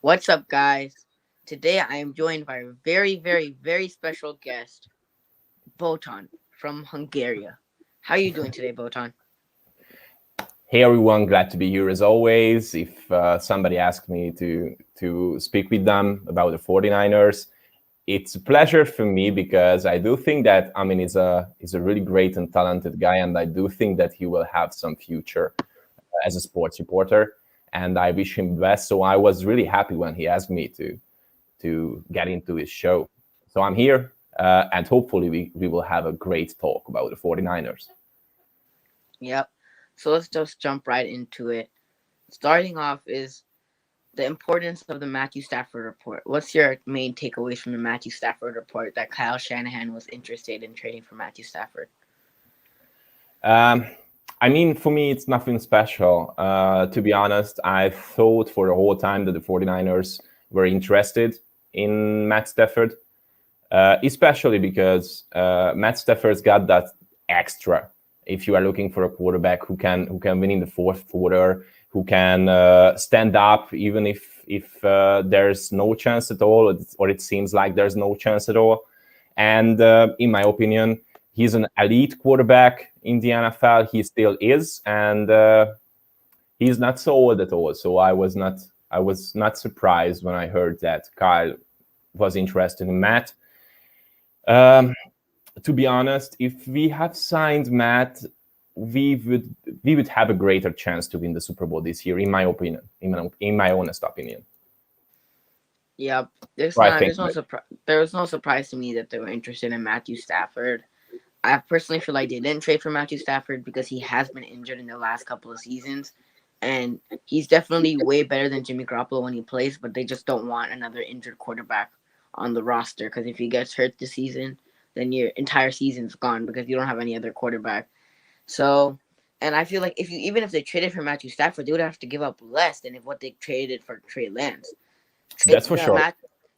What's up, guys? Today I am joined by a very special guest, Botond from Hungary. How are you doing today, Botond? Hey everyone, glad to be here as always. If somebody asked me to speak with them about the 49ers, it's a pleasure for me because I do think that Amin is a really great and talented guy, and I do think that he will have some future as a sports reporter, and I wish him the best. So I was really happy when he asked me to get into his show. So I'm here, and hopefully we will have a great talk about the 49ers. Yep. So let's just jump right into it. Starting off is the importance of the Matthew Stafford report. What's your main takeaways from the Matthew Stafford report that Kyle Shanahan was interested in trading for Matthew Stafford? Um, I mean, for me, it's nothing special. To be honest, I thought for the whole time that the 49ers were interested in Matt Stafford, especially because Matt Stafford's got that extra. If you are looking for a quarterback who can win in the fourth quarter, who can stand up even if there's no chance at all, or it seems like there's no chance at all. And in my opinion, he's an elite quarterback in the NFL. He still is, and he's not so old at all. So I was not surprised when I heard that Kyle was interested in Matt. Um, to be honest, if we had signed Matt, we would have a greater chance to win the Super Bowl this year, in my opinion, in my honest opinion. Yep. There's So I not think, there's no surprise there was no surprise to me that they were interested in Matthew Stafford. I personally feel like they didn't trade for Matthew Stafford because he has been injured in the last couple of seasons. And he's definitely way better than Jimmy Garoppolo when he plays, but they just don't want another injured quarterback on the roster because if he gets hurt this season, then your entire season's gone because you don't have any other quarterback. So, and I feel like even if they traded for Matthew Stafford, they would have to give up less than if what they traded for Trey Lance. that's for sure.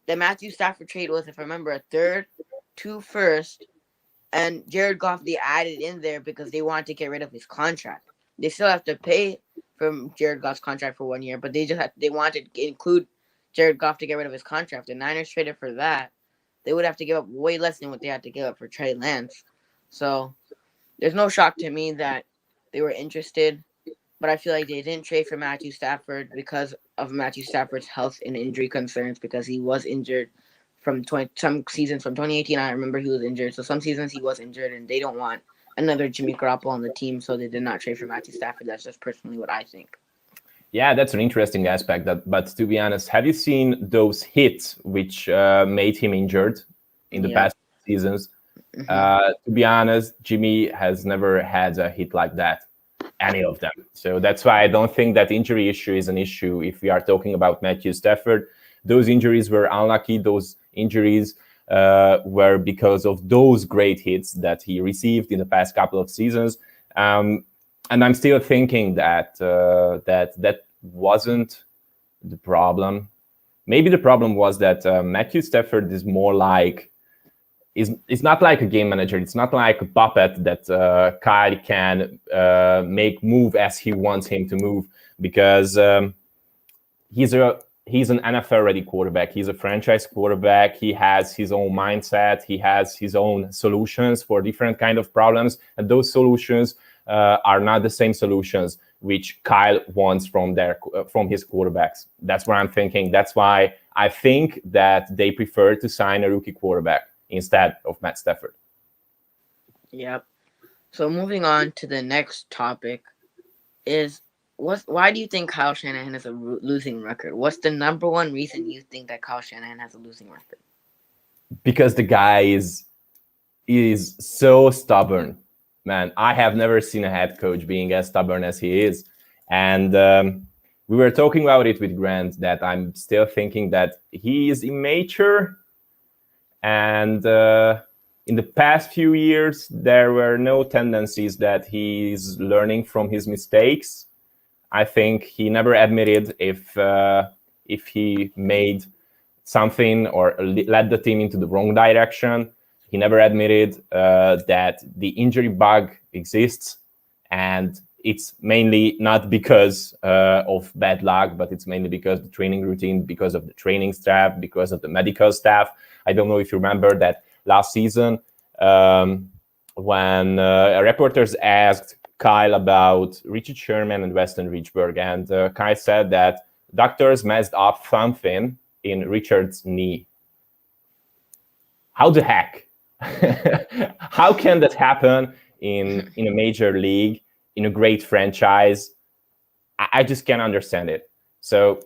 The Matthew Stafford trade was, if I remember, a third, two first, and Jared Goff they added in there because they wanted to get rid of his contract. They still have to pay for Jared Goff's contract for 1 year, but they wanted to include Jared Goff to get rid of his contract. The Niners traded for that. They would have to give up way less than what they had to give up for Trey Lance. So there's no shock to me that they were interested, but I feel like they didn't trade for Matthew Stafford because of Matthew Stafford's health and injury concerns because he was injured from some seasons from 2018. I remember he was injured, so some seasons he was injured, and they don't want another Jimmy Garoppolo on the team, so they did not trade for Matthew Stafford. That's just personally what I think. Yeah, that's an interesting aspect. But to be honest, have you seen those hits which made him injured in the Yeah. past seasons? Hmm. To be honest, Jimmy has never had a hit like that, any of them. So that's why I don't think that injury issue is an issue if we are talking about Matthew Stafford. Those injuries were unlucky. Those injuries were because of those great hits that he received in the past couple of seasons. And I'm still thinking that that wasn't the problem. Maybe the problem was that Matthew Stafford is more like is not like a game manager. It's not like a puppet that Kyle can make move as he wants him to move because he's a he's an NFL ready quarterback. He's a franchise quarterback. He has his own mindset. He has his own solutions for different kind of problems, and those solutions are not the same solutions which Kyle wants from his quarterbacks. That's what I'm thinking. That's why I think that they prefer to sign a rookie quarterback instead of Matt Stafford. Yep. So moving on to the next topic is why do you think Kyle Shanahan has a losing record? What's the number one reason you think that Kyle Shanahan has a losing record? Because the guy is so stubborn, man. I have never seen a head coach being as stubborn as he is, and we were talking about it with Grant that I'm still thinking that he is immature, and in the past few years there were no tendencies that he's learning from his mistakes. I think he never admitted if he made something or led the team into the wrong direction. He never admitted that the injury bug exists, and it's mainly not because of bad luck, but it's mainly because of the training routine, because of the training staff, because of the medical staff. I don't know if you remember that last season when reporters asked Kyle about Richard Sherman and Weston Richburg, and Kyle said that doctors messed up something in Richard's knee. How the heck? How can that happen in a major league, in a great franchise? I just can't understand it. So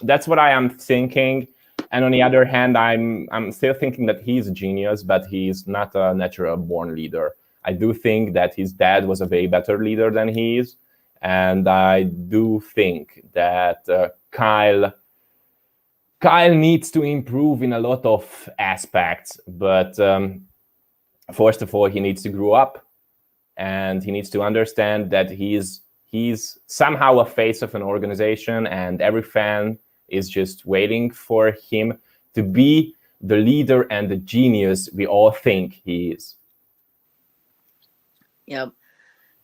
that's what I am thinking. And on the other hand, I'm still thinking that he's a genius, but he's not a natural born leader. I do think that his dad was a way better leader than he is. And I do think that Kyle needs to improve in a lot of aspects. But first of all, he needs to grow up. And he needs to understand that he's somehow a face of an organization, and every fan is just waiting for him to be the leader and the genius we all think he is. Yep.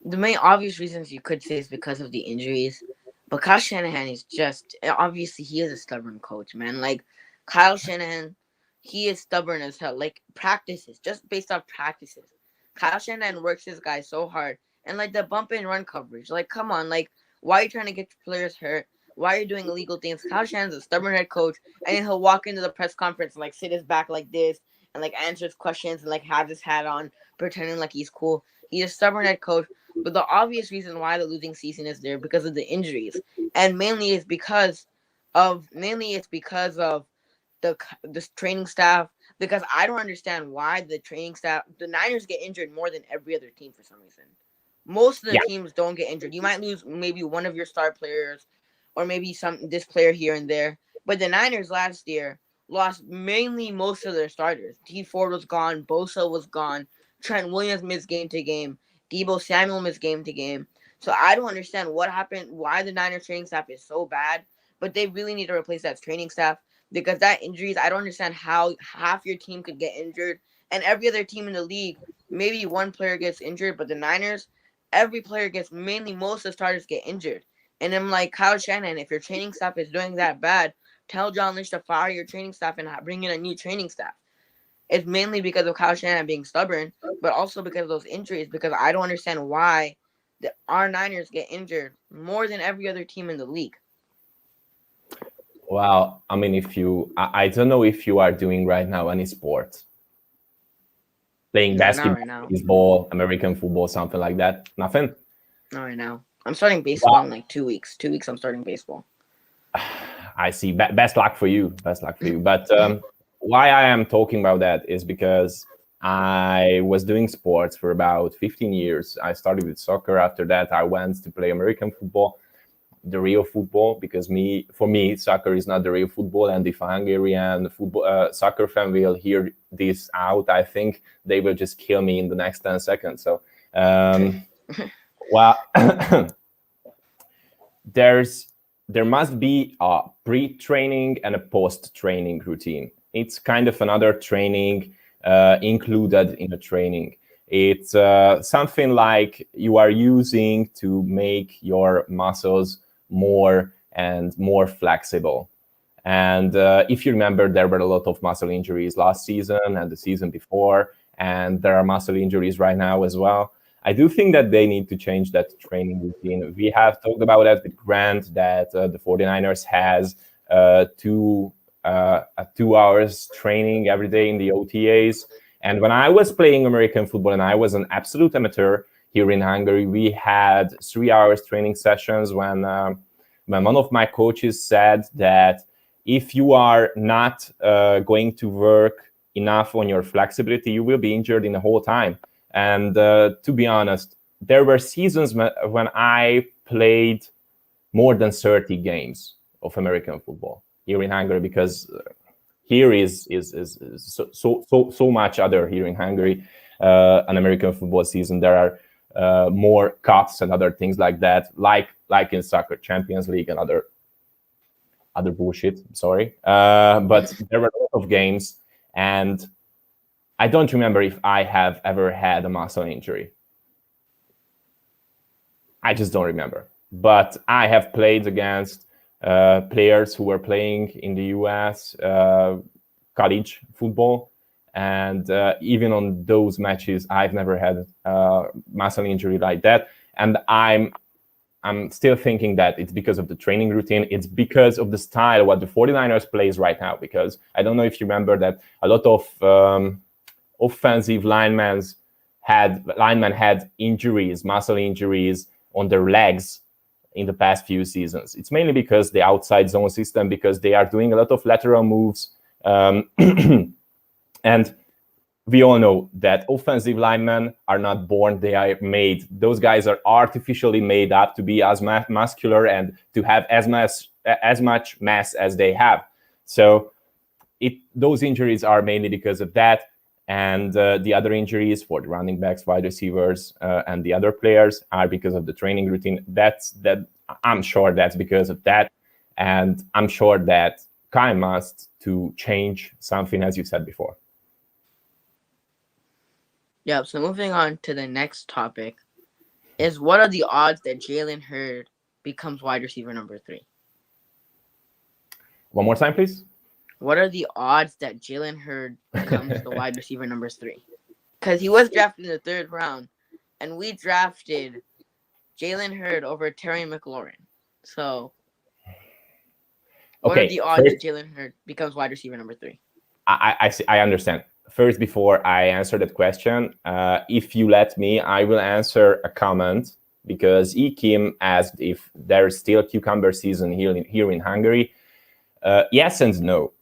The main obvious reasons you could say is because of the injuries. But Kyle Shanahan is just, obviously, he is a stubborn coach, man. Like, Kyle Shanahan, he is stubborn as hell. Like, practices, just based off practices. Kyle Shanahan works his guys so hard. And, like, the bump and run coverage. Like, come on. Like, why are you trying to get players hurt? Why are you doing illegal things? Kyle Shanahan's a stubborn head coach. And then he'll walk into the press conference and, like, sit his back like this. And, like, answers questions and, like, have his hat on, pretending like he's cool. He's a stubborn head coach. But the obvious reason why the losing season is there because of the injuries. And mainly it's because of the training staff, because I don't understand why the Niners get injured more than every other team for some reason. Most of the teams don't get injured. You might lose maybe one of your star players or maybe this player here and there. But the Niners last year lost mainly most of their starters. T. Ford was gone. Bosa was gone. Trent Williams missed game to game. Deebo Samuel missed game to game. So I don't understand what happened, why the Niners training staff is so bad. But they really need to replace that training staff. Because that injuries, I don't understand how half your team could get injured. And every other team in the league, maybe one player gets injured. But the Niners, every player gets, mainly most of the starters get injured. And I'm like, Kyle Shanahan, if your training staff is doing that bad, tell John Lynch to fire your training staff and bring in a new training staff. It's mainly because of Kyle Shanahan being stubborn, but also because of those injuries, because I don't understand why our Niners get injured more than every other team in the league. Well, I mean, I don't know if you are doing right now any sport. Playing basketball, right now. baseball, American football, something like that? Nothing? Not right now. I'm starting baseball in like 2 weeks. 2 weeks I'm starting baseball. I see. Best luck for you. Best luck for you. But why I am talking about that is because I was doing sports for about 15 years. I started with soccer. After that, I went to play American football, the real football, because for me, soccer is not the real football. And if a Hungarian soccer fan will hear this out, I think they will just kill me in the next 10 seconds. So, well, there must be a pre-training and a post-training routine. It's kind of another training included in a training. It's something like you are using to make your muscles more and more flexible. And if you remember, there were a lot of muscle injuries last season and the season before, and there are muscle injuries right now as well. I do think that they need to change that training routine. We have talked about that with Grant, that the 49ers has 2 hours training every day in the OTAs. And when I was playing American football and I was an absolute amateur here in Hungary, we had 3 hours training sessions when one of my coaches said that if you are not going to work enough on your flexibility, you will be injured in the whole time. And to be honest, there were seasons when I played more than 30 games of American football here in Hungary, because here is so much other here in Hungary. An American football season, there are more cups and other things like that, like in soccer, Champions League and other bullshit. Sorry, but there were a lot of games, and I don't remember if I have ever had a muscle injury. I just don't remember. But I have played against players who were playing in the US college football. And even on those matches, I've never had a muscle injury like that. And I'm still thinking that it's because of the training routine. It's because of the style what the 49ers plays right now. Because I don't know if you remember that a lot of offensive linemen had injuries, muscle injuries on their legs in the past few seasons. It's mainly because the outside zone system, because they are doing a lot of lateral moves. And we all know that offensive linemen are not born, they are made. Those guys are artificially made up to be as muscular and to have as much mass as they have. So those injuries are mainly because of that. And the other injuries for the running backs, wide receivers, and the other players are because of the training routine. I'm sure that's because of that. And I'm sure that Kyle must to change something, as you said before. Yeah, so moving on to the next topic is what are the odds that Jalen Hurts becomes wide receiver number 3? One more time, please. What are the odds that Jalen Hurts becomes the wide receiver number 3? Because he was drafted in the 3rd round, and we drafted Jalen Hurts over Terry McLaurin. So, what are the odds that Jalen Hurts becomes wide receiver number 3? I understand. First, before I answer that question, if you let me, I will answer a comment because Ikim asked if there's still cucumber season here in Hungary. Yes and no.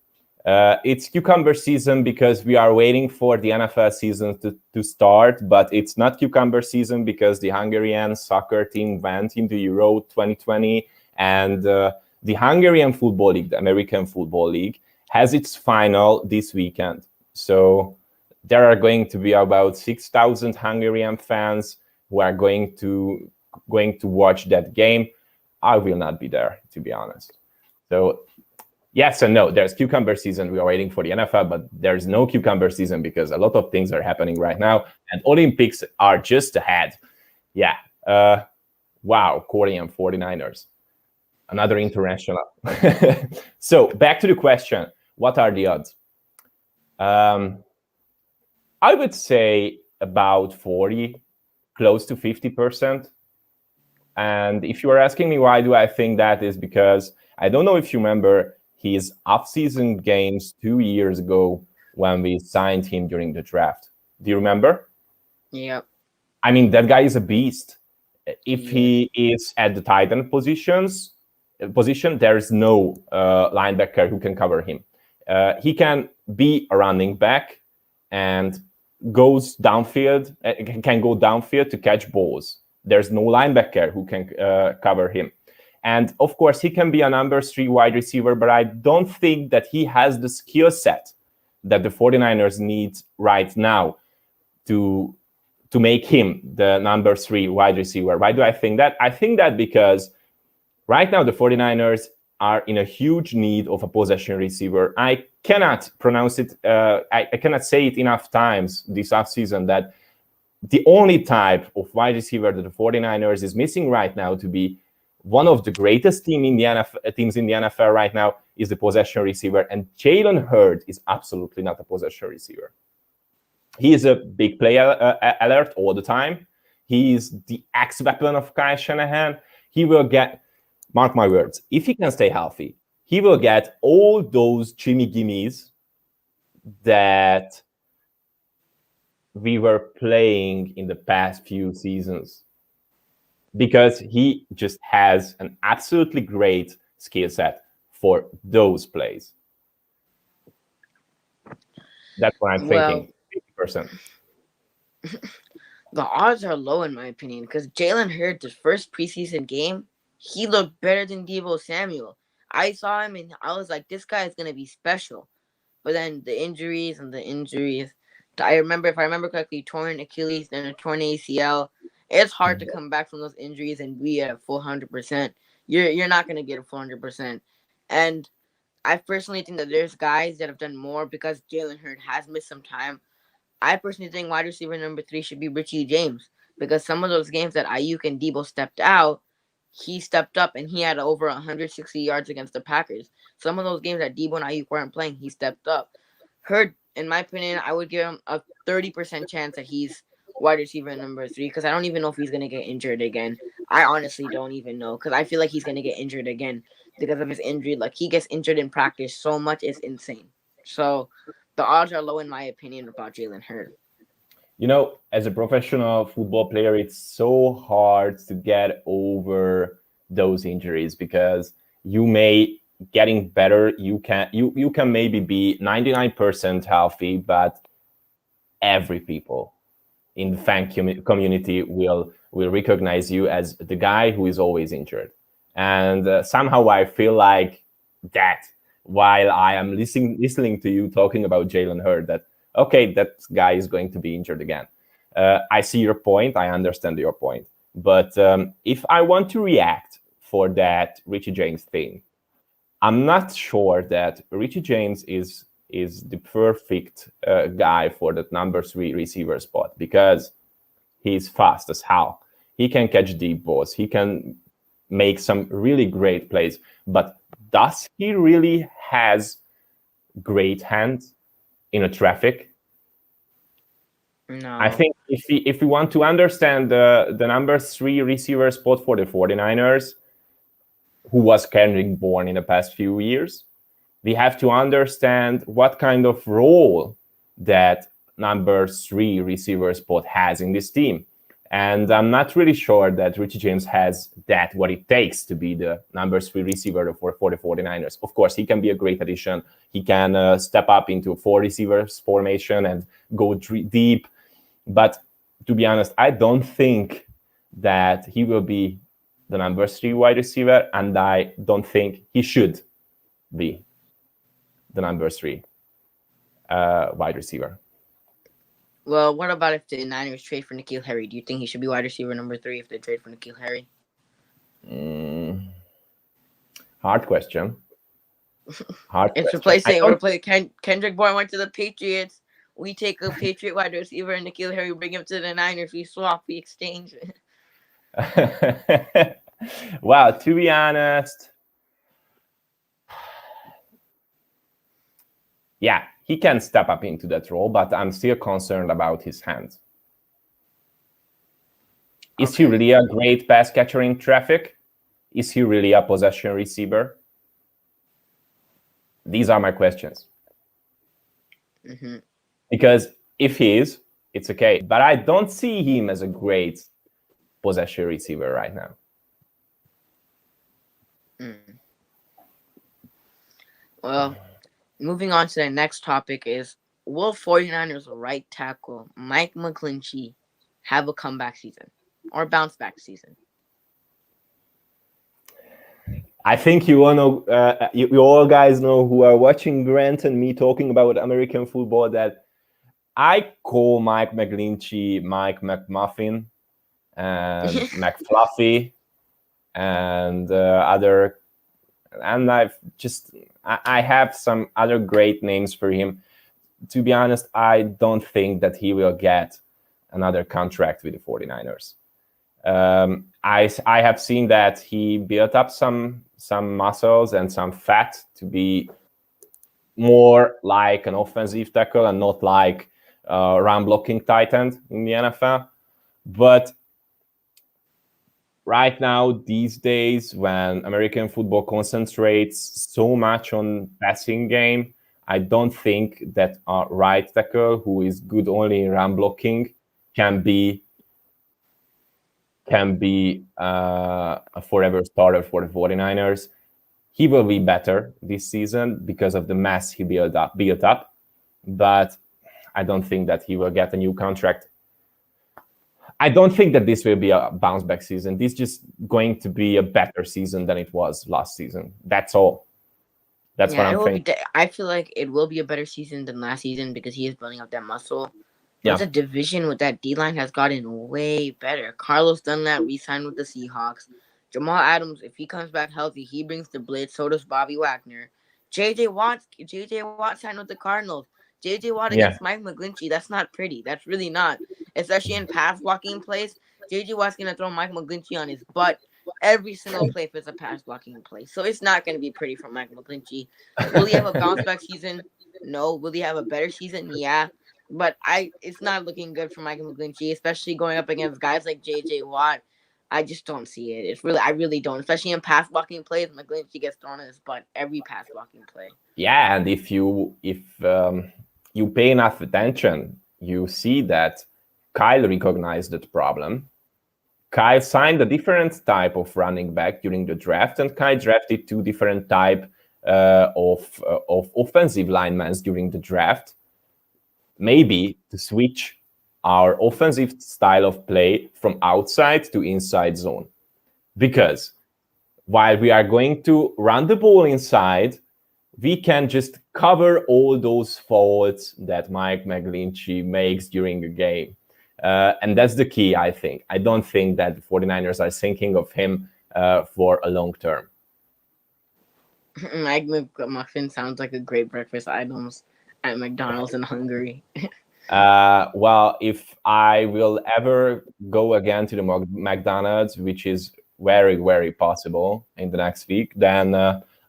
It's cucumber season because we are waiting for the NFL season to start, but it's not cucumber season because the Hungarian soccer team went into Euro 2020 and the Hungarian Football League, the American Football League, has its final this weekend. So there are going to be about 6,000 Hungarian fans who are going to watch that game. I will not be there, to be honest. So yes and no. There's cucumber season. We are waiting for the NFL, but there's no cucumber season because a lot of things are happening right now, and Olympics are just ahead. Yeah. Wow, Korean 49ers. Another international. So back to the question. What are the odds? I would say about 40, close to 50%. And if you are asking me why do I think that, is because I don't know if you remember his off-season games 2 years ago when we signed him during the draft. Do you remember? Yep. I mean, that guy is a beast. If he is at the tight end position, there is no linebacker who can cover him. He can be a running back and goes downfield, can go downfield to catch balls. There's no linebacker who can cover him. And of course, he can be a number 3 wide receiver, but I don't think that he has the skill set that the 49ers need right now to make him the number 3 wide receiver. Why do I think that? I think that because right now the 49ers are in a huge need of a possession receiver. I cannot pronounce it, I cannot say it enough times this offseason that the only type of wide receiver that the 49ers is missing right now to be one of the greatest teams in the NFL right now is the possession receiver. And Jalen Hurts is absolutely not a possession receiver. He is a big play alert all the time. He is the X weapon of Kyle Shanahan. He will get, mark my words, if he can stay healthy, he will get all those Jimmy gimmies that we were playing in the past few seasons, because he just has an absolutely great skill set for those plays. That's what I'm thinking, 50%. The odds are low in my opinion because Jalen Hurts' first preseason game, he looked better than Deebo Samuel. I saw him and I was like, this guy is going to be special. But then the injuries. I remember, if I remember correctly, torn Achilles, then a torn ACL. It's hard to come back from those injuries and be at a full 100%. You're not going to get a full 100%. And I personally think that there's guys that have done more because Jalen Hurts has missed some time. I personally think wide receiver number 3 should be Richie James. because some of those games that Ayuk and Debo stepped out, he stepped up and he had over 160 yards against the Packers. Some of those games that Debo and Ayuk weren't playing, he stepped up. Hurt, in my opinion, I would give him a 30% chance that he's wide receiver number 3, because I don't even know if he's going to get injured again. I honestly don't even know, because I feel like he's going to get injured again because of his injury. Like, he gets injured in practice so much, it's insane. So the odds are low, in my opinion, about Jalen Hurts. As a professional football player, it's so hard to get over those injuries because you may getting better. You can maybe be 99% healthy, but every people in the fan community will recognize you as the guy who is always injured. And somehow I feel like that while I am listening to you talking about Jalen Hurts, that okay, that guy is going to be injured again. I see your point. I understand your point. But if I want to react for that Richie James thing, I'm not sure that Richie James is the perfect guy for that number 3 receiver spot, because he's fast as hell. He can catch deep balls. He can make some really great plays. But does he really has great hands in a traffic? No. I think if we want to understand the number 3 receiver spot for the 49ers, who was Kendrick Bourne in the past few years, we have to understand what kind of role that number 3 receiver spot has in this team. And I'm not really sure that Richie James has what it takes to be the number 3 receiver for the 49ers. Of course, he can be a great addition. He can step up into a 4 receivers formation and go deep. But to be honest, I don't think that he will be the number 3 wide receiver, and I don't think he should be the number 3 wide receiver. Well, what about if the Niners trade for N'Keal Harry? Do you think he should be wide receiver number 3 if they trade for N'Keal Harry? Hard question. It's replacing Kendrick Bourne went to the Patriots. We take a Patriot wide receiver and N'Keal Harry, bring him to the Niners. We swap, we exchange. Well, to be honest, yeah, he can step up into that role, but I'm still concerned about his hands. Is he really a great pass catcher in traffic? Is he really a possession receiver? These are my questions. Mm-hmm. Because if he is, it's okay. But I don't see him as a great possession receiver right now. Well, moving on to the next topic is, will 49ers right tackle Mike McGlinchey have a comeback season or bounce back season? I think you all know, you all guys know who are watching Grant and me talking about American football, that I call Mike McGlinchey Mike McMuffin and McFluffy and other, and I have some other great names for him. To be honest, I don't think that he will get another contract with the 49ers. I have seen that he built up some muscles and some fat to be more like an offensive tackle and not like a run blocking tight end in the NFL. But right now, these days, when American football concentrates so much on passing game, I don't think that a right tackle who is good only in run blocking can be a forever starter for the 49ers. He will be better this season because of the mess he built up, but I don't think that he will get a new contract. I don't think that this will be a bounce back season. This is just going to be a better season than it was last season. That's all. That's what I'm thinking. I feel like it will be a better season than last season because he is building up that muscle. But the division with that D-line has gotten way better. Carlos Dunlap re-signed with the Seahawks. Jamal Adams, if he comes back healthy, he brings the blitz. So does Bobby Wagner. J.J. Watt signed with the Cardinals. J.J. Watt Yeah. against Mike McGlinchey, that's not pretty. That's really not. Especially in pass blocking plays. J.J. Watt's going to throw Mike McGlinchey on his butt every single play if it's a pass blocking play. So it's not going to be pretty for Mike McGlinchey. Will he have a bounce back season? No. Will he have a better season? Yeah. But it's not looking good for Mike McGlinchey, especially going up against guys like J.J. Watt. I just don't see it. I really don't. Especially in pass blocking plays, McGlinchey gets thrown in his butt every pass blocking play. Yeah, and if you pay enough attention, you see that Kyle recognized that problem. Kyle signed a different type of running back during the draft, and Kyle drafted two different type of offensive linemen during the draft. Maybe to switch our offensive style of play from outside to inside zone. Because while we are going to run the ball inside, we can just cover all those faults that Mike McGlinchey makes during a game. And that's the key, I think. I don't think that the 49ers are thinking of him for a long term. Mike McMuffin sounds like a great breakfast items at McDonald's in Hungary. Well, if I will ever go again to the McDonald's, which is very, very possible in the next week, then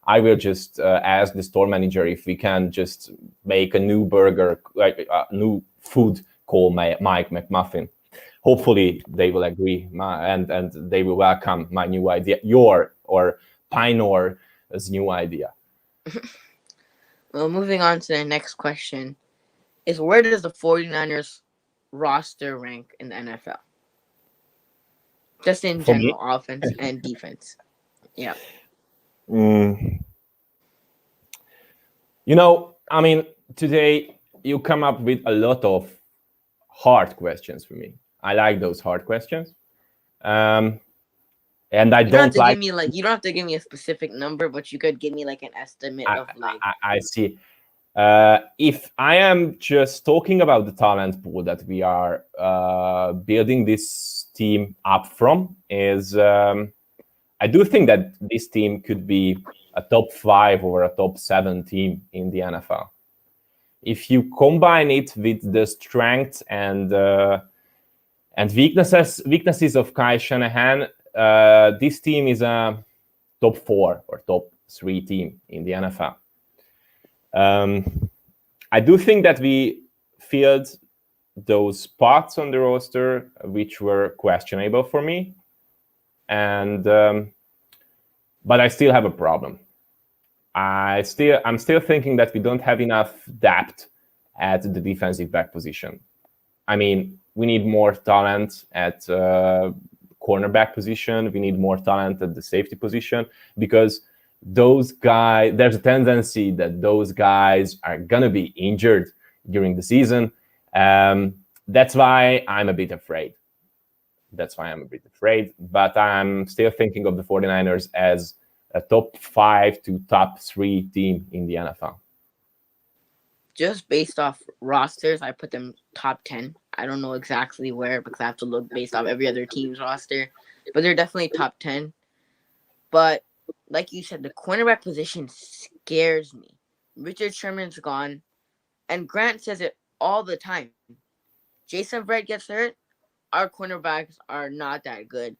I will just ask the store manager if we can just make a new burger, like a new food called Mike McMuffin. Hopefully they will agree and they will welcome my new idea, or Pinor's new idea. Well, moving on to the next question is, where does the 49ers roster rank in the NFL? Just in general, offense and defense. Yeah. You know, I mean, today you come up with a lot of hard questions for me. I like those hard questions. And I you don't like... You don't have to give me a specific number, but you could give me like an estimate of like... I see. If I am just talking about the talent pool that we are building this team up from, is I do think that this team could be a top 5 or a top 7 team in the NFL. If you combine it with the strengths and weaknesses of Kyle Shanahan, this team is a top 4 or top 3 team in the NFL. I do think that we filled those spots on the roster which were questionable for me, and but I still have a problem. I'm still thinking that we don't have enough depth at the defensive back position. I mean, we need more talent at cornerback position. We need more talent at the safety position, because those guys, there's a tendency that those guys are gonna be injured during the season. That's why I'm a bit afraid. But I'm still thinking of the 49ers as a top 5 to top 3 team in the NFL. Just based off rosters, I put them top 10. I don't know exactly where, because I have to look based off every other team's roster, but they're definitely top 10. But like you said, the cornerback position scares me. Richard Sherman's gone, and Grant says it all the time. Jason Verrett gets hurt, our cornerbacks are not that good.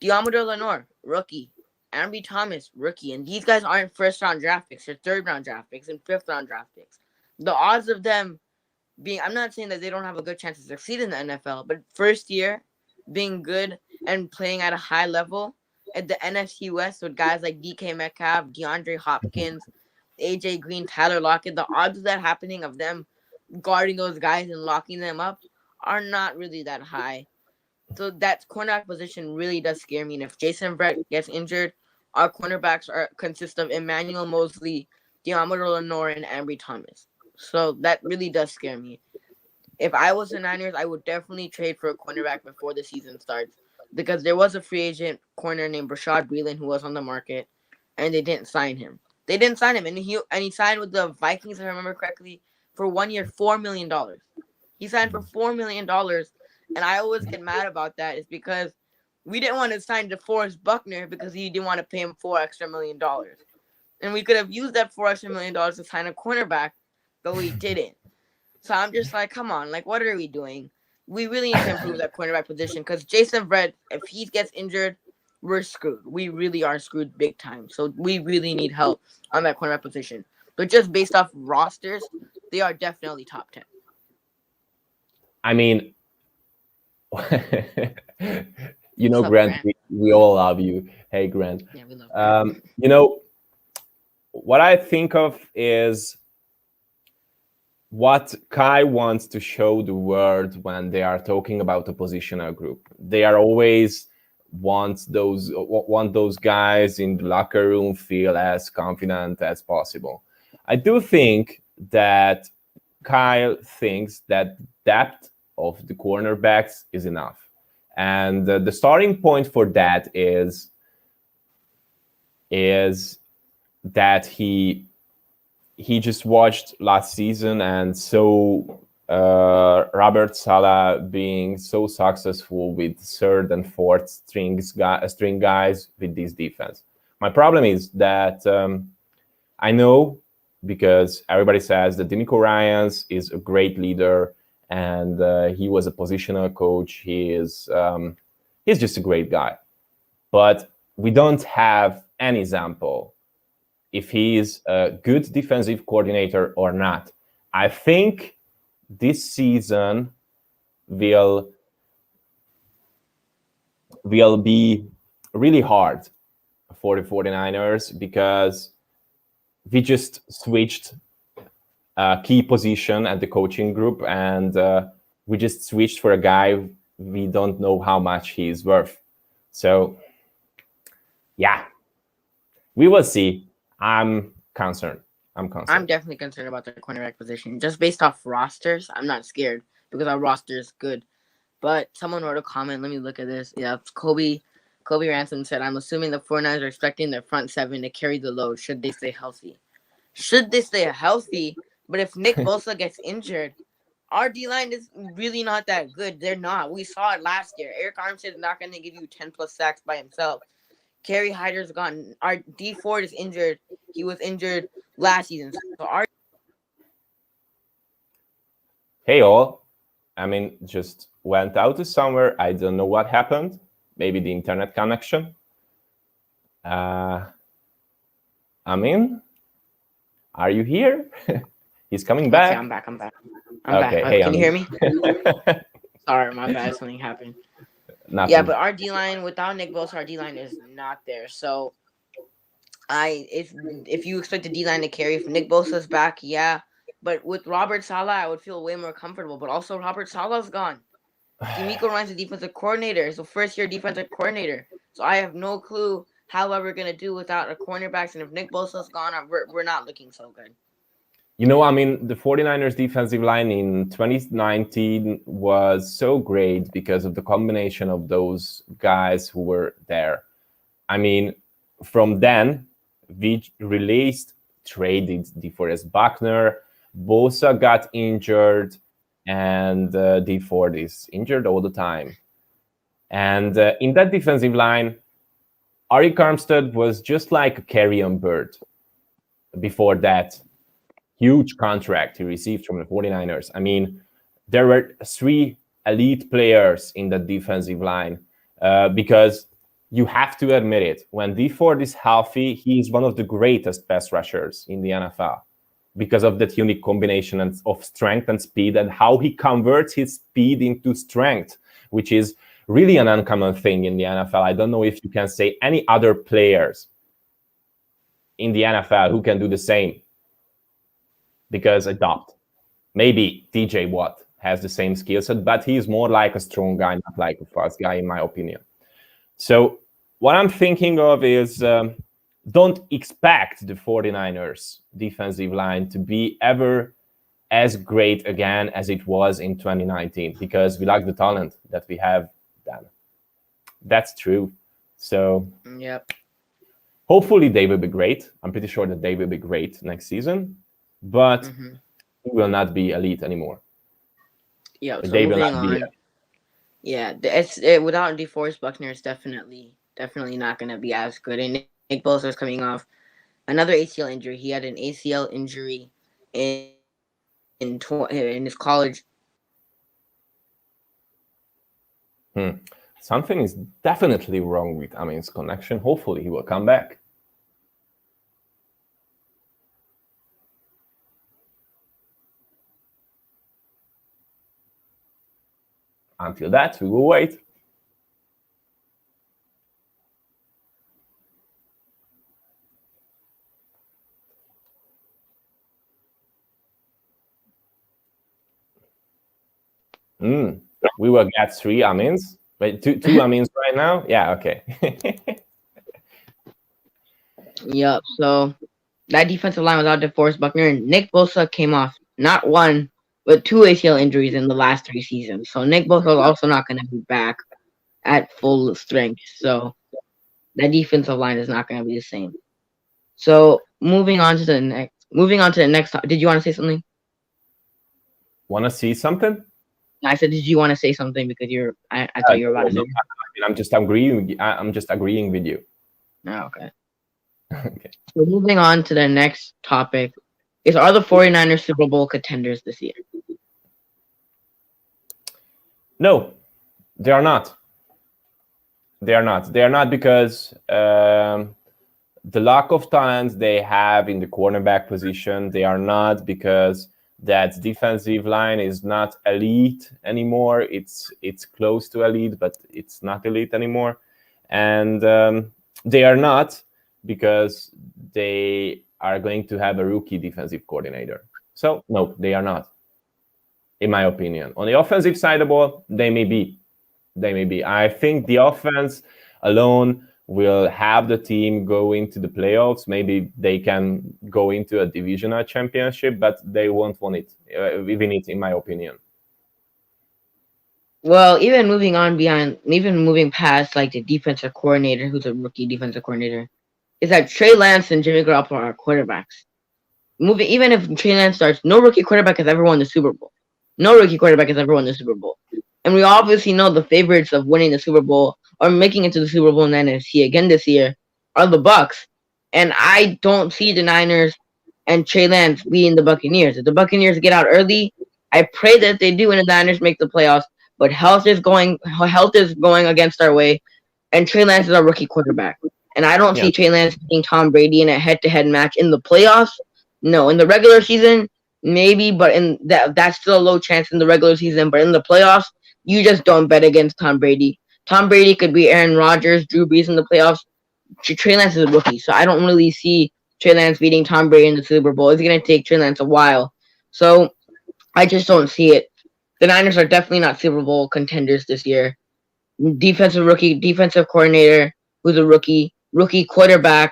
Diamador Lenore, rookie. Ambry Thomas, rookie. And these guys aren't first-round draft picks. They're third-round draft picks and fifth-round draft picks. The odds of them being... I'm not saying that they don't have a good chance to succeed in the NFL, but first year, being good and playing at a high level at the NFC West with guys like DK Metcalf, DeAndre Hopkins, AJ Green, Tyler Lockett, the odds of that happening, of them guarding those guys and locking them up, are not really that high. So that cornerback position really does scare me. And if Jason Verrett gets injured, our cornerbacks consist of Emmanuel Mosley, Diamador Lenore, and Ambry Thomas. So that really does scare me. If I was the Niners, I would definitely trade for a cornerback before the season starts, because there was a free agent corner named Rashad Breeland who was on the market, and they didn't sign him. And he signed with the Vikings, if I remember correctly, for 1 year, $4 million. He signed for $4 million, and I always get mad about that. It's because we didn't want to sign DeForest Buckner because he didn't want to pay him $4 extra million. And we could have used that $4 extra million to sign a cornerback, but we didn't. So I'm just like, come on, like, what are we doing? We really need to improve that cornerback position because Jason Verrett, if he gets injured, we're screwed. We really are screwed big time. So we really need help on that cornerback position. But just based off rosters, they are definitely top 10. I mean, What's up, Grant, Grant? we all love you. Hey, Grant. Yeah, we love Grant. What I think of is what Kai wants to show the world when they are talking about a positional group. They are always want those guys in the locker room feel as confident as possible. I do think that Kyle thinks that depth of the cornerbacks is enough. And the starting point for that is that he just watched last season and saw Robert Saleh being so successful with third and fourth string guys with this defense. My problem is that I know, because everybody says that DeMeco Ryans is a great leader and he was a positional coach. He's just a great guy. But we don't have any example if he's a good defensive coordinator or not. I think this season will be really hard for the 49ers because we just switched a key position at the coaching group and we just switched for a guy we don't know how much he is worth. So, yeah, we will see. I'm concerned. I'm definitely concerned about the cornerback position. Just based off rosters, I'm not scared because our roster is good. But someone wrote a comment. Let me look at this. Yeah, Kobe Ransom said, I'm assuming the 49ers are expecting their front seven to carry the load should they stay healthy. But if Nick Bosa gets injured, our D-line is really not that good. They're not. We saw it last year. Eric Armstead is not going to give you 10-plus sacks by himself. Kerry Hyder's gone. Our D Ford is injured. He was injured last season. So Hey all, Amin just went out to somewhere. I don't know what happened. Maybe the internet connection. Amin, are you here? He's coming back. Okay, I'm back. I'm back. Hey, can Amin. you hear me? Sorry, my bad. Something happened. Nothing. Yeah, but our D-line, without Nick Bosa, our D-line is not there. So, if you expect the D-line to carry, if Nick Bosa's back, yeah. But with Robert Saleh, I would feel way more comfortable. But also, Robert Saleh's gone. DeMeco Ryans the defensive coordinator. So, first-year defensive coordinator. So, I have no clue how we're going to do without a cornerbacks. And if Nick Bosa's gone, we're not looking so good. I mean, the 49ers defensive line in 2019 was so great because of the combination of those guys who were there. I mean, from then, we traded DeForest Buckner, Bosa got injured, and DeFord is injured all the time. And in that defensive line, Arik Armstead was just like a carrion bird before that huge contract he received from the 49ers. I mean, there were 3 elite players in the defensive line because you have to admit it. When DeFord is healthy, he is one of the greatest pass rushers in the NFL because of that unique combination of strength and speed and how he converts his speed into strength, which is really an uncommon thing in the NFL. I don't know if you can say any other players in the NFL who can do the same. Because adopt. Maybe DJ Watt has the same skill set, but he's more like a strong guy, not like a fast guy, in my opinion. So what I'm thinking of is don't expect the 49ers defensive line to be ever as great again as it was in 2019 because we lack the talent that we have then. That's true. So yep. Hopefully they will be great. I'm pretty sure that they will be great next season. But he will not be elite anymore. Yeah, so moving on. Yeah, without DeForest Buckner, it's definitely not going to be as good. And Nick Bosa is coming off another ACL injury. He had an ACL injury in in his college. Something is definitely wrong with Amin's connection. Hopefully he will come back. Until that, we will wait. We will get 3 Amins. Wait, two Amins right now? Yeah, okay. Yep. So that defensive line without DeForest Buckner and Nick Bosa came off not one but 2 ACL injuries in the last 3 seasons. So Nick Bosa is also not going to be back at full strength. So that defensive line is not going to be the same. So moving on to the next. Did you want to say something? Want to see something? I said, did you want to say something because I thought you were about to say. I'm just agreeing with you. Oh, okay. Okay. So moving on to the next topic are the 49ers Super Bowl contenders this year? No, they are not. They are not. They are not because the lack of talent they have in the cornerback position. They are not because that defensive line is not elite anymore. It's close to elite, but it's not elite anymore. And they are not because they are going to have a rookie defensive coordinator. So, no, they are not, in my opinion. On the offensive side of the ball, they may be. I think the offense alone will have the team go into the playoffs. Maybe they can go into a divisional championship, but they won't win it, in my opinion. Well, even moving past like the defensive coordinator, who's a rookie defensive coordinator, is that Trey Lance and Jimmy Garoppolo are quarterbacks. Even if Trey Lance starts, no rookie quarterback has ever won the Super Bowl. And we obviously know the favorites of winning the Super Bowl or making it to the Super Bowl in the NFC again this year are the Bucs. And I don't see the Niners and Trey Lance beating the Buccaneers. If the Buccaneers get out early, I pray that they do and the Niners make the playoffs. But health is going against our way, and Trey Lance is our rookie quarterback. And I don't see Trey Lance beating Tom Brady in a head-to-head match in the playoffs. No, in the regular season, maybe, but in that's still a low chance in the regular season. But in the playoffs, you just don't bet against Tom Brady. Tom Brady could be Aaron Rodgers, Drew Brees in the playoffs. Trey Lance is a rookie, so I don't really see Trey Lance beating Tom Brady in the Super Bowl. It's going to take Trey Lance a while. So I just don't see it. The Niners are definitely not Super Bowl contenders this year. Defensive coordinator, who's a rookie quarterback.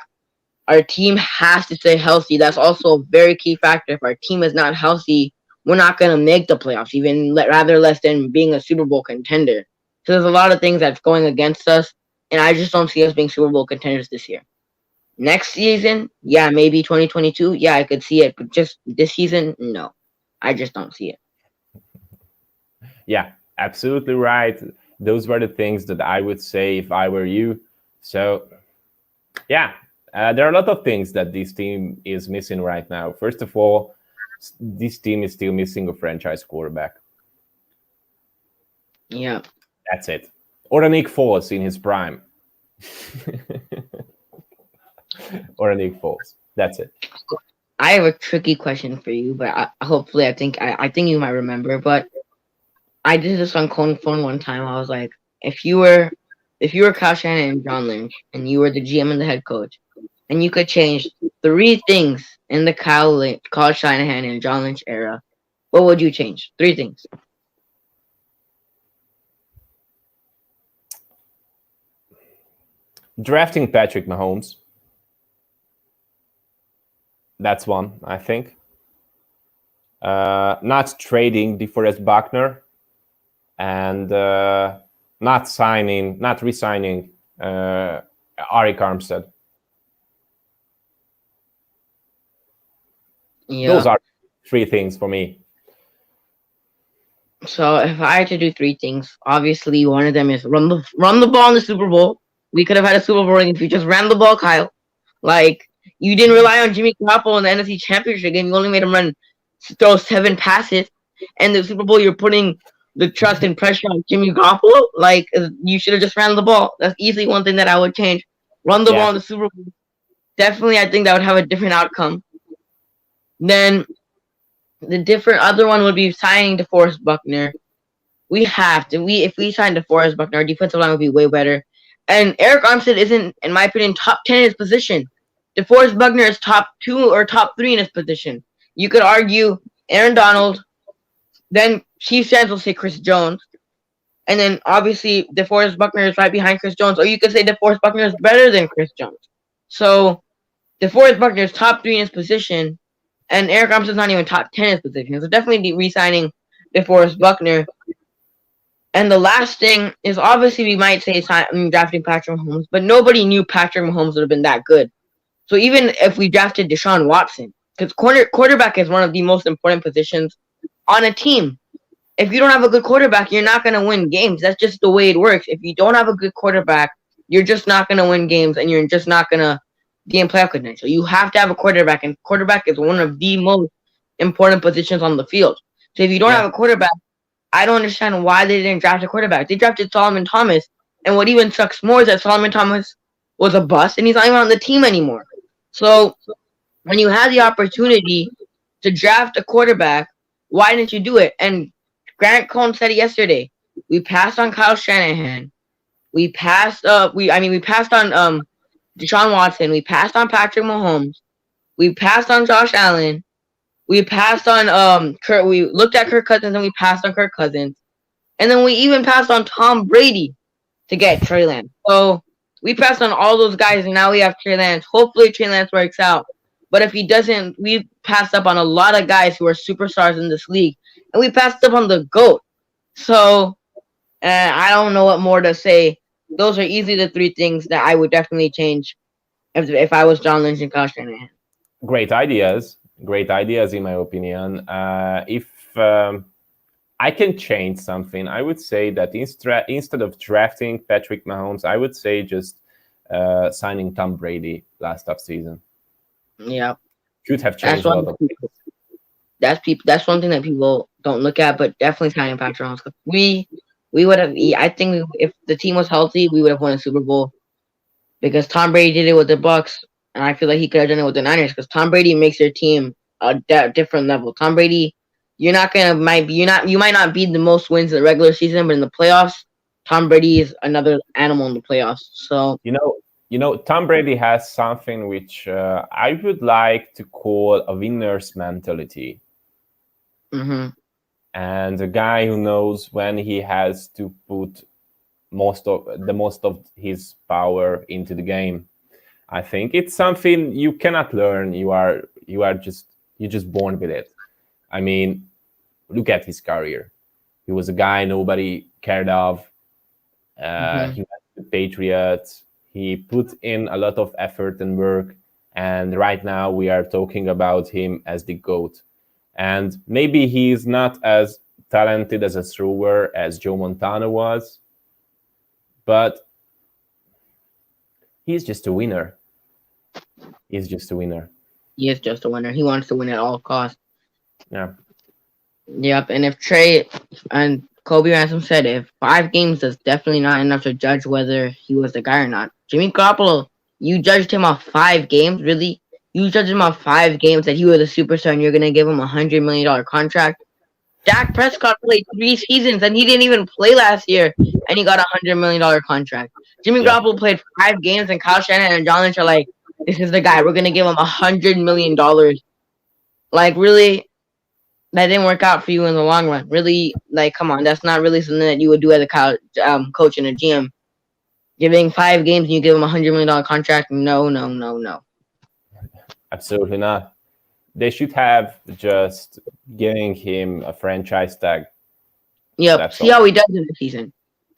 Our team has to stay healthy. That's also a very key factor. If our team is not healthy, we're not going to make the playoffs, rather less than being a Super Bowl contender. So there's a lot of things that's going against us, and I just don't see us being Super Bowl contenders this year. Next season, yeah, maybe 2022, yeah, I could see it, but just this season, no. I just don't see it. Yeah, absolutely right. Those were the things that I would say if I were you. So, yeah, there are a lot of things that this team is missing right now. First of all, this team is still missing a franchise quarterback. Yeah. That's it. Or a Nick Foles in his prime. Or a Nick Foles. That's it. I have a tricky question for you, but hopefully I think you might remember. But I did this on Cone Phone one time. I was like, if you were Kyle Shanahan and John Lynch, and you were the GM and the head coach, and you could change 3 things in the Kyle Shanahan and John Lynch era, what would you change? 3 things. Drafting Patrick Mahomes. That's one, I think. Not trading DeForest Buckner, and not re-signing Arik Armstead. Yeah. Those are 3 things for me. So if I had to do 3 things, obviously one of them is run the ball in the Super Bowl. We could have had a Super Bowl ring if you just ran the ball, Kyle. Like, you didn't rely on Jimmy Garoppolo in the NFC Championship game. You only made him run throw 7 passes, and the Super Bowl you're putting the trust and pressure on Jimmy Garoppolo. Like, you should have just ran the ball. That's easily one thing that I would change. Run the ball Yeah. in the Super Bowl. Definitely, I think that would have a different outcome. Then the different other one would be signing DeForest Buckner. We have to. If we sign DeForest Buckner, our defensive line would be way better. And Eric Armstead isn't, in my opinion, top 10 in his position. DeForest Buckner is top 2 or top 3 in his position. You could argue Aaron Donald, then Chiefs fans will say Chris Jones, and then obviously DeForest Buckner is right behind Chris Jones, or you could say DeForest Buckner is better than Chris Jones. So DeForest Buckner is top 3 in his position, and Eric Armstead's not even top 10 in his position. So definitely re-signing DeForest Buckner. And the last thing is obviously we might say drafting Patrick Mahomes, but nobody knew Patrick Mahomes would have been that good. So even if we drafted Deshaun Watson, because quarterback is one of the most important positions on a team. If you don't have a good quarterback, you're not going to win games. That's just the way it works. If you don't have a good quarterback, you're just not going to win games, and you're just not going to be in playoff contention. You have to have a quarterback, and quarterback is one of the most important positions on the field. So if you don't have a quarterback, I don't understand why they didn't draft a quarterback. They drafted Solomon Thomas, and what even sucks more is that Solomon Thomas was a bust, and he's not even on the team anymore. So when you had the opportunity to draft a quarterback, why didn't you do it? And Grant Cohn said it yesterday. We passed on Kyle Shanahan. We passed on Deshaun Watson. We passed on Patrick Mahomes. We passed on Josh Allen. We passed on Kurt. We looked at Kirk Cousins and we passed on Kirk Cousins, and then we even passed on Tom Brady to get Trey Lance. So we passed on all those guys, and now we have Trey Lance. Hopefully, Trey Lance works out. But if he doesn't, we passed up on a lot of guys who are superstars in this league, and we passed up on the GOAT. So I don't know what more to say. Those are easily the 3 things that I would definitely change if I was John Lynch and Kyle Shanahan. Great ideas in my opinion. If I can change something, I would say that instead of drafting Patrick Mahomes, I would say just signing Tom Brady last offseason. Yeah, could have changed a lot of things. That's one thing that people don't look at, but definitely signing Patrick Mahomes. We would have. I think if the team was healthy, we would have won a Super Bowl because Tom Brady did it with the Bucs. And I feel like he could have done it with the Niners because Tom Brady makes their team a different level. Tom Brady, you might not be the most wins in the regular season, but in the playoffs, Tom Brady is another animal in the playoffs. So Tom Brady has something which I would like to call a winner's mentality, and a guy who knows when he has to put most of his power into the game. I think it's something you cannot learn. You're just born with it. I mean, look at his career. He was a guy nobody cared of. He went to the Patriots. He put in a lot of effort and work. And right now we are talking about him as the GOAT. And maybe he's not as talented as a thrower as Joe Montana was, but he's just a winner. He's just a winner. He is just a winner. He wants to win at all costs. Yeah. Yep. And if Trey and Kobe Ransom said, if 5 games is definitely not enough to judge whether he was the guy or not. Jimmy Garoppolo, you judged him off 5 games? Really? You judged him off 5 games that he was a superstar and you're going to give him $100 million contract? Dak Prescott played 3 seasons and he didn't even play last year and he got a $100 million contract. Jimmy Garoppolo played 5 games and Kyle Shanahan and John Lynch are like, this is the guy. We're going to give him $100 million. Like, really? That didn't work out for you in the long run. Really? Like, come on. That's not really something that you would do as a coach and a GM. Giving 5 games and you give him a $100 million contract? No. Absolutely not. They should have just giving him a franchise tag. Yep. See how he does in the season.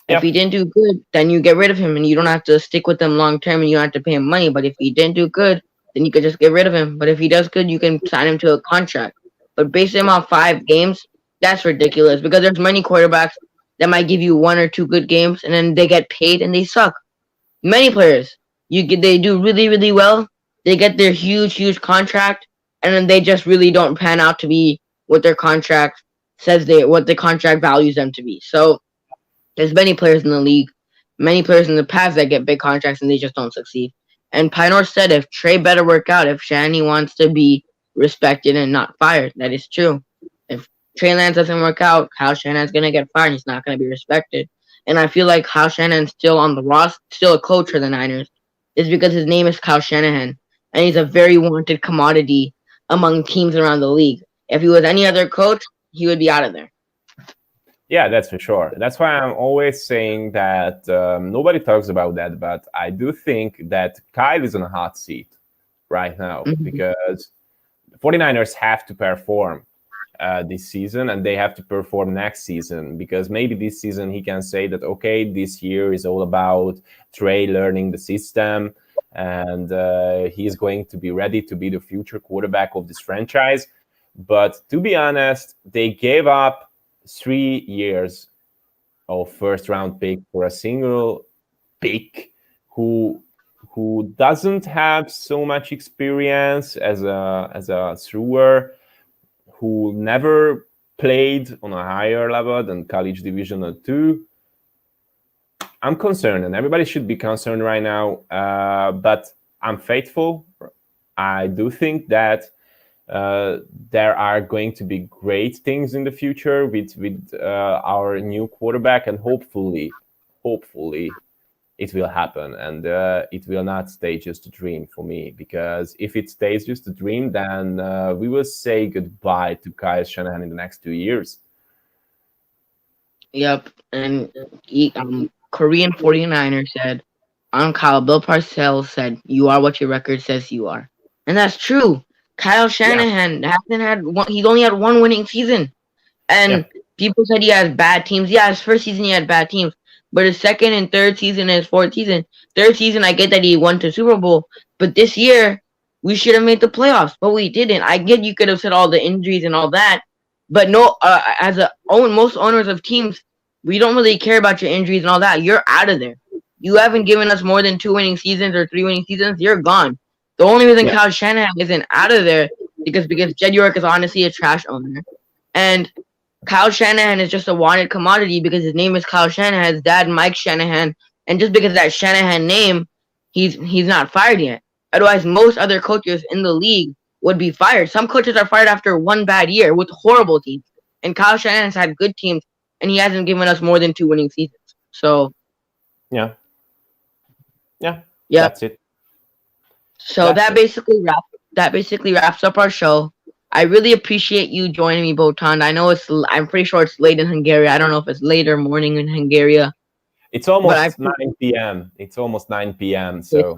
If he didn't do good, then you get rid of him and you don't have to stick with him long term and you don't have to pay him money. But if he didn't do good, then you could just get rid of him. But if he does good, you can sign him to a contract. But basing him on 5 games, that's ridiculous because there's many quarterbacks that might give you 1 or 2 good games and then they get paid and they suck. Many players, they do really, really well. They get their huge contract and then they just really don't pan out to be what their contract what the contract values them to be. So there's many players in the league, many players in the past that get big contracts and they just don't succeed. And Pinor said if Trey better work out, if Shanny wants to be respected and not fired, that is true. If Trey Lance doesn't work out, Kyle Shanahan's gonna get fired. He's not gonna be respected. And I feel like Kyle Shanahan's still on the roster, still a coach for the Niners, is because his name is Kyle Shanahan, and he's a very wanted commodity among teams around the league. If he was any other coach, he would be out of there. Yeah, that's for sure. That's why I'm always saying that nobody talks about that, but I do think that Kyle is on a hot seat right now because the 49ers have to perform this season, and they have to perform next season, because maybe this season he can say that, okay, this year is all about Trey learning the system, and he's going to be ready to be the future quarterback of this franchise. But to be honest, they gave up 3 years of first-round pick for a single pick who doesn't have so much experience as a thrower, who never played on a higher level than college Division II. I'm concerned, and everybody should be concerned right now. But I'm faithful. I do think that there are going to be great things in the future with our new quarterback, and hopefully it will happen, and it will not stay just a dream for me, because if it stays just a dream, then we will say goodbye to Kyle Shanahan in the next 2 years. Yep, and Korean 49er said, on Kyle, Bill Parcells said, "You are what your record says you are." And that's true. Kyle Shanahan hasn't had one. He's only had one winning season, and people said he has bad teams. Yeah, his first season he had bad teams, but his second and third season and his fourth season, third season, I get that he won to Super Bowl, but this year we should have made the playoffs, but we didn't. I get you could have said all the injuries and all that, but no, most owners of teams, we don't really care about your injuries and all that. You're out of there. You haven't given us more than 2 winning seasons or 3 winning seasons. You're gone. The only reason Kyle Shanahan isn't out of there because Jed York is honestly a trash owner. And Kyle Shanahan is just a wanted commodity because his name is Kyle Shanahan, his dad, Mike Shanahan. And just because of that Shanahan name, he's not fired yet. Otherwise, most other coaches in the league would be fired. Some coaches are fired after one bad year with horrible teams. And Kyle Shanahan's had good teams, and he hasn't given us more than 2 winning seasons. So, yeah, that's it. So that basically wraps up our show. I really appreciate you joining me, Botond. I know I'm pretty sure it's late in Hungary. I don't know if it's late or morning in Hungary. It's almost 9 p.m. It's almost 9 p.m. So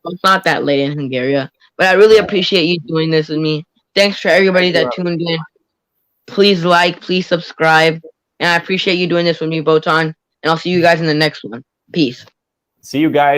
it's not that late in Hungary. But I really appreciate you doing this with me. Thanks for everybody that tuned in. Please like, please subscribe. And I appreciate you doing this with me, Botond. And I'll see you guys in the next one. Peace. See you guys.